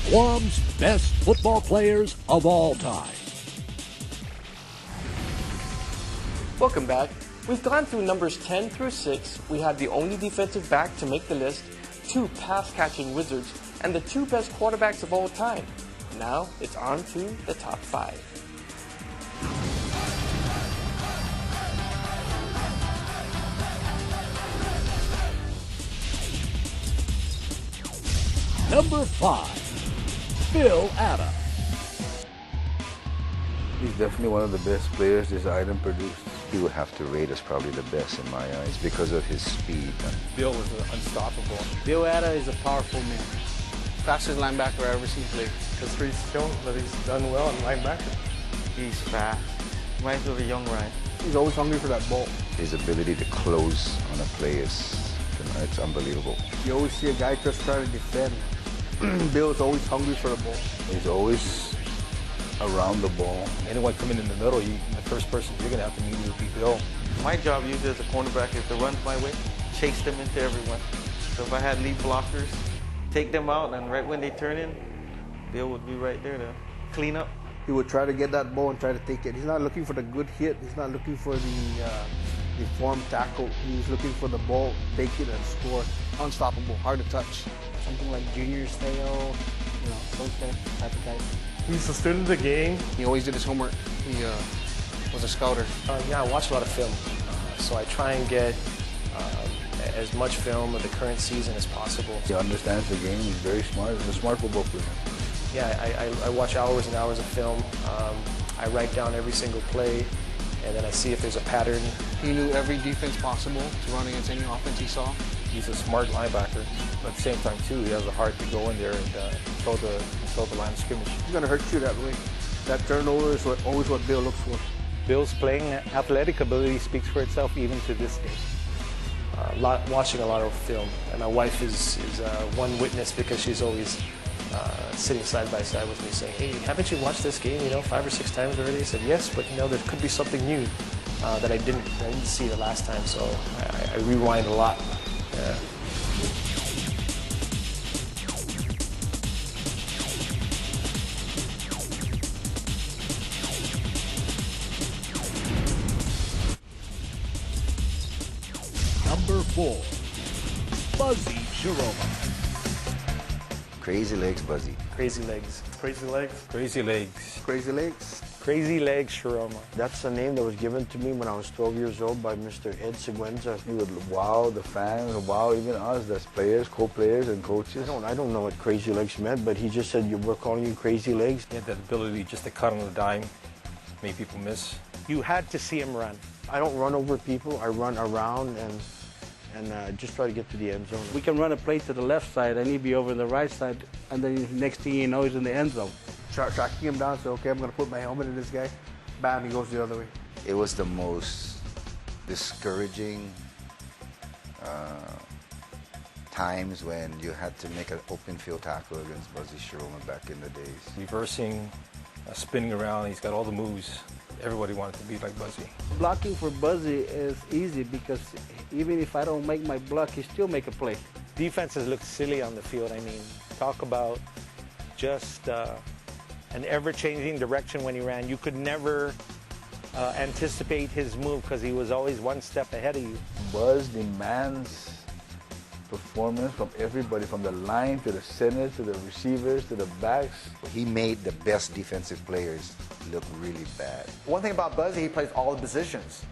Guam's best football players of all time. Welcome back. We've gone through numbers 10 through 6. We have the only defensive back to make the list, 2 pass-catching wizards, and the 2 best quarterbacks of all time. Now it's on to the top 5. Number 5, Bill Adams. He's definitely one of the best players this item produced. He would have to rate as probably the best in my eyes because of his speed. Bill was unstoppable. Bill Adams is a powerful man. Fastest linebacker I've ever seen play. That's what he's shown that he's done well in linebacker. He's fast. Reminds me of a young Ryan. He's always hungry for that ball. His ability to close on a play is it's unbelievable. You always see a guy just trying to defend. Bill is always hungry for the ball. He's always around the ball. Anyone coming in the middle, the first person you're going to have to meet would be Bill. My job usually as a cornerback is to run my way, chase them into everyone. So if I had lead blockers, take them out, and right when they turn in, Bill would be right there to clean up. He would try to get that ball and try to take it. He's not looking for the good hit. He's not looking for the form tackle. He's looking for the ball, take it, and score. Unstoppable, hard to touch. Something like Junior Stale, those type of guys. He's a student of the game. He always did his homework. He was a scouter. Yeah, I watch a lot of film, so I try and get as much film of the current season as possible. He understands the game. He's very smart. He's a smart football player. Yeah, I watch hours and hours of film. I write down every single play, and then I see if there's a pattern. He knew every defense possible to run against any offense he saw. He's a smart linebacker, but at the same time, too, he has a heart to go in there and control the line of scrimmage. He's going to hurt you that way. That turnover is always what Bill looks for. Bill's playing athletic ability speaks for itself even to this day. Watching a lot of film, and my wife is one witness because she's always sitting side by side with me saying, hey, haven't you watched this game 5 or 6 times already? I said, yes, but there could be something new that I didn't see the last time, so I rewind a lot. Yeah. Number 4, Buzzy Shiroma. Crazy legs, Buzzy. Crazy legs. Crazy legs. Crazy legs. Crazy legs. Crazy Legs Shiroma. That's the name that was given to me when I was 12 years old by Mr. Ed Seguenza. He would wow the fans, wow even us, as players, co-players, and coaches. I don't know what Crazy Legs meant, but he just said, we're calling you Crazy Legs. He had that ability just to cut on a dime, make people miss. You had to see him run. I don't run over people. I run around and just try to get to the end zone. We can run a play to the left side and he'd be over the right side, and then next thing you know, he's in the end zone. Tracking him down, so okay, I'm going to put my helmet in this guy. Bam, he goes the other way. It was the most discouraging times when you had to make an open field tackle against Buzzy Shiroma back in the days. Reversing, spinning around, he's got all the moves. Everybody wanted to be like Buzzy. Blocking for Buzzy is easy because even if I don't make my block, he still make a play. Defenses look silly on the field. I mean, talk about just an ever-changing direction when he ran. You could never anticipate his move because he was always one step ahead of you. Buzz demands performance from everybody, from the line to the center to the receivers to the backs. He made the best defensive players look really bad. One thing about Buzzy, he plays all the positions.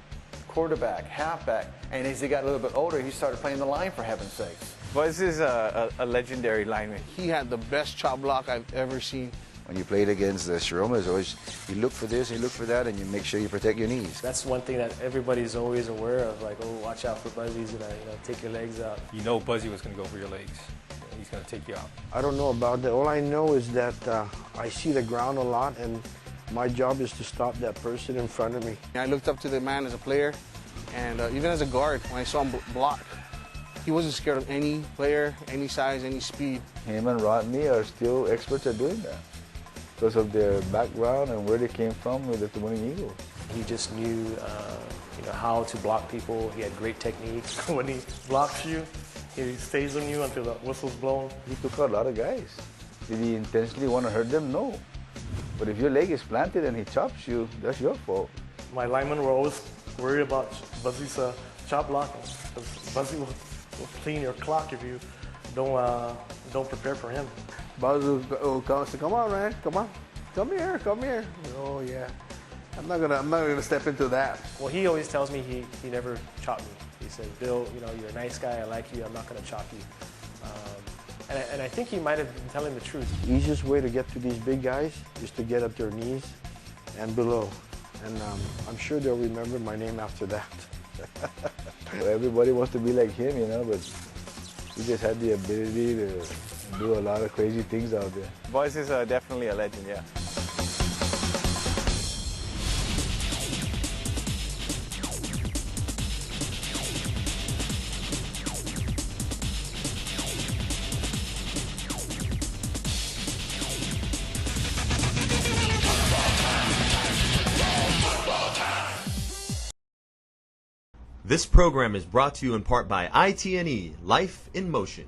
Quarterback, halfback, and as he got a little bit older, he started playing the line, for heaven's sakes. Buzz is a legendary lineman. He had the best chop block I've ever seen. When you played against the Shiromas, always you look for this, you look for that, and you make sure you protect your knees. That's one thing that everybody's always aware of, like, oh, watch out for Buzzy's gonna take your legs out. You know Buzzy was going to go for your legs. He's going to take you out. I don't know about that. All I know is that I see the ground a lot, and my job is to stop that person in front of me. I looked up to the man as a player, and even as a guard, when I saw him block, he wasn't scared of any player, any size, any speed. Him and Rodney are still experts at doing that because of their background and where they came from with the Winning Eagles. He just knew, how to block people. He had great techniques. When he blocks you, he stays on you until the whistle's blown. He took out a lot of guys. Did he intentionally want to hurt them? No. But if your leg is planted and he chops you, that's your fault. My linemen were always worried about Buzzy's chop block. Because Buzzy will clean your clock if you don't prepare for him. Buzz will come on, man, come here. Oh yeah, I'm not gonna step into that. Well, he always tells me he never chopped me. He says, Bill, you know, you're a nice guy. I like you. I'm not gonna chop you. And I think he might have been telling the truth. The easiest way to get to these big guys is to get up their knees and below. And I'm sure they'll remember my name after that. Well, everybody wants to be like him, you know, but he just had the ability to do a lot of crazy things out there. Buzz is definitely a legend, yeah. This program is brought to you in part by ITNE, Life in Motion.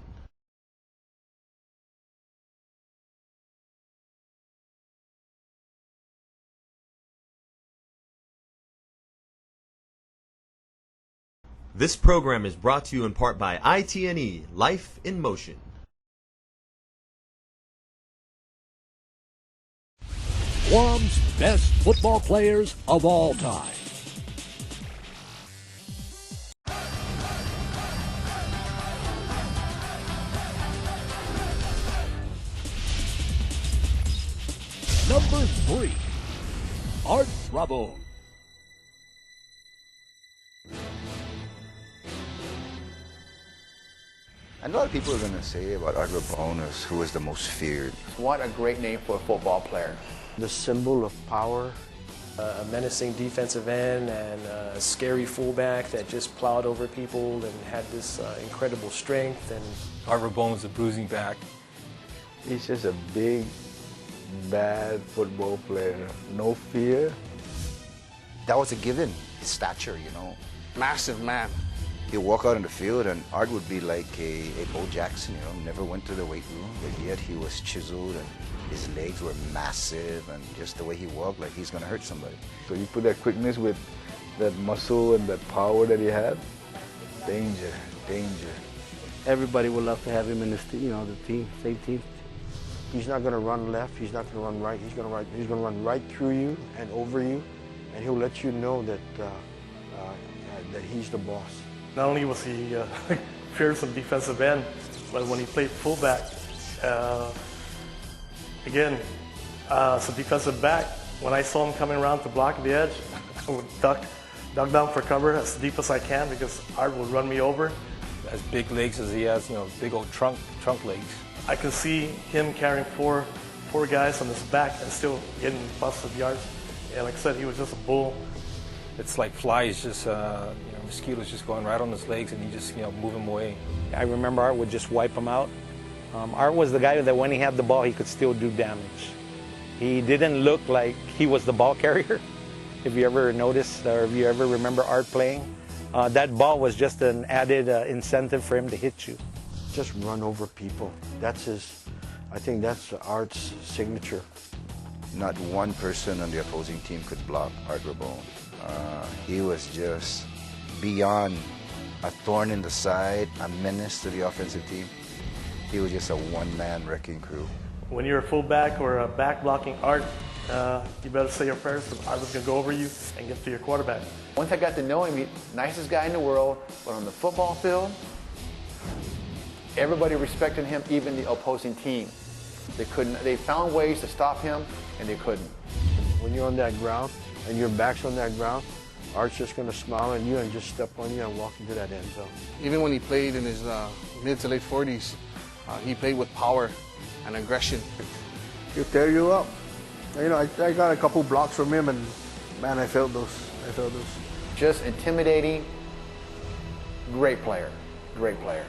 This program is brought to you in part by ITNE, Life in Motion. Guam's best football players of all time. Number 3, Art Rabon. And a lot of people are going to say about Art Rabon is who is the most feared. What a great name for a football player. The symbol of power. A menacing defensive end and a scary fullback that just plowed over people and had this incredible strength. And Art Rabon was a bruising back. He's just a big, bad football player. No fear. That was a given, his stature, you know. Massive man. He'd walk out in the field and Art would be like a Bo Jackson, you know, never went to the weight room, but yet he was chiseled and his legs were massive and just the way he walked, like he's going to hurt somebody. So you put that quickness with that muscle and that power that he had, danger, danger. Everybody would love to have him in this, you know, the team, same team. He's not going to run left. He's not going to run right. He's going to run right through you and over you, and he'll let you know that that he's the boss. not only was he fearsome defensive end, but when he played fullback, again, as a defensive back, when I saw him coming around to block the edge, I would duck down for cover as deep as I can because Art would run me over. As big legs as he has, you know, big old trunk legs. I could see him carrying four guys on his back and still getting busted yards. And like I said, he was just a bull. It's like flies, just mosquitoes just going right on his legs, and he just move him away. I remember Art would just wipe him out. Art was the guy that when he had the ball, he could still do damage. He didn't look like he was the ball carrier. If you ever noticed or if you ever remember Art playing, that ball was just an added incentive for him to hit you. Just run over people. That's his. I think that's Art's signature. Not one person on the opposing team could block Art Rabon. He was just beyond a thorn in the side, a menace to the offensive team. He was just a one-man wrecking crew. When you're a fullback or a back blocking Art, you better say your prayers because Art was going to go over you and get to your quarterback. Once I got to know him, nicest guy in the world, but on the football field, everybody respected him, even the opposing team. They found ways to stop him, and they couldn't. When you're on that ground and your back's on that ground, Art's just going to smile at you and just step on you and walk into that end zone. Even when he played in his mid to late 40s, he played with power and aggression. He'll tear you up. You know, I got a couple blocks from him, and man, I felt those. Just intimidating. Great player. Great player.